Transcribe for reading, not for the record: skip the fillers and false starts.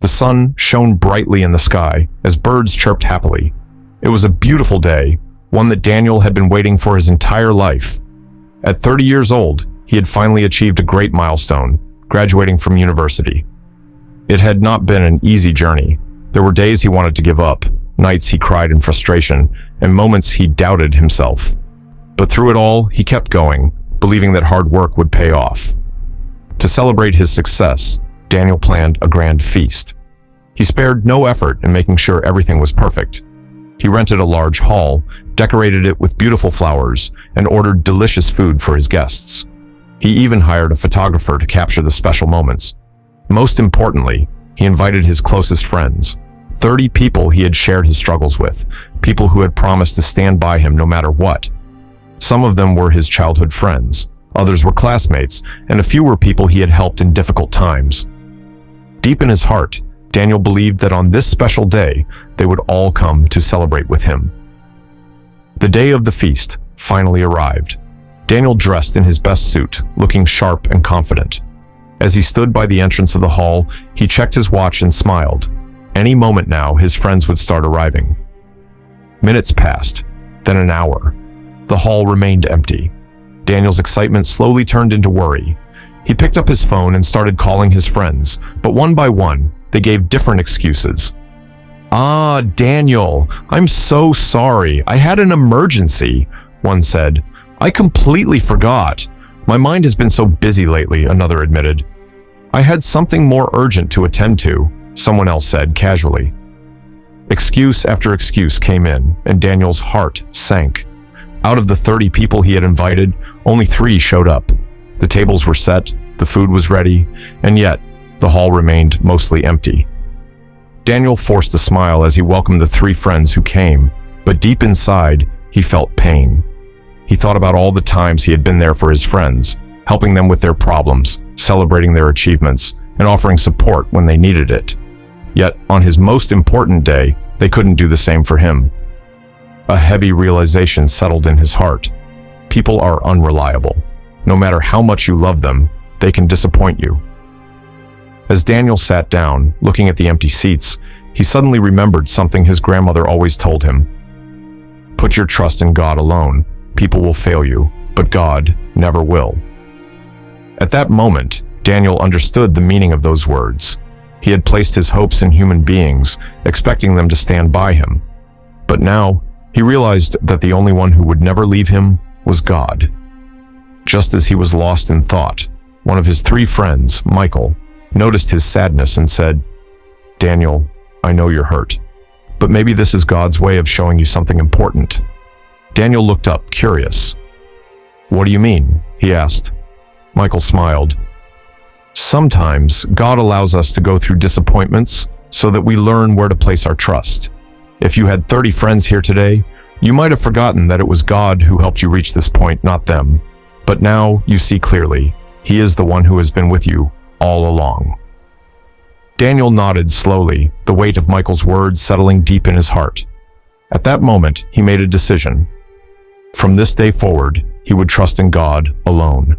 The sun shone brightly in the sky as birds chirped happily. It was a beautiful day, one that Daniel had been waiting for his entire life. At 30 years old, he had finally achieved a great milestone, graduating from university. It had not been an easy journey. There were days he wanted to give up, nights he cried in frustration, and moments he doubted himself. But through it all, he kept going, believing that hard work would pay off. To celebrate his success, Daniel planned a grand feast. He spared no effort in making sure everything was perfect. He rented a large hall, decorated it with beautiful flowers, and ordered delicious food for his guests. He even hired a photographer to capture the special moments. Most importantly, he invited his closest friends, 30 people he had shared his struggles with, people who had promised to stand by him no matter what. Some of them were his childhood friends, others were classmates, and a few were people he had helped in difficult times. Deep in his heart, Daniel believed that on this special day, they would all come to celebrate with him. The day of the feast finally arrived. Daniel dressed in his best suit, looking sharp and confident. As he stood by the entrance of the hall, he checked his watch and smiled. Any moment now, his friends would start arriving. Minutes passed, then an hour. The hall remained empty. Daniel's excitement slowly turned into worry. He picked up his phone and started calling his friends, but one by one, they gave different excuses. Daniel, I'm so sorry. I had an emergency, one said. I completely forgot. My mind has been so busy lately, another admitted. I had something more urgent to attend to, someone else said casually. Excuse after excuse came in, and Daniel's heart sank. Out of the 30 people he had invited, only 3 showed up. The tables were set, the food was ready, and yet the hall remained mostly empty. Daniel forced a smile as he welcomed the 3 friends who came, but deep inside, he felt pain. He thought about all the times he had been there for his friends, helping them with their problems, celebrating their achievements, and offering support when they needed it. Yet, on his most important day, they couldn't do the same for him. A heavy realization settled in his heart. People are unreliable. No matter how much you love them, they can disappoint you. As Daniel sat down, looking at the empty seats, he suddenly remembered something his grandmother always told him. Put your trust in God alone. People will fail you, but God never will. At that moment, Daniel understood the meaning of those words. He had placed his hopes in human beings, expecting them to stand by him. But now, he realized that the only one who would never leave him was God. Just as he was lost in thought, one of his 3 friends, Michael, noticed his sadness and said, Daniel, I know you're hurt, but maybe this is God's way of showing you something important. Daniel looked up, curious. What do you mean? He asked. Michael smiled. Sometimes God allows us to go through disappointments so that we learn where to place our trust. If you had 30 friends here today, you might have forgotten that it was God who helped you reach this point, not them. But now you see clearly, He is the one who has been with you all along. Daniel nodded slowly, the weight of Michael's words settling deep in his heart. At that moment, he made a decision. From this day forward, he would trust in God alone.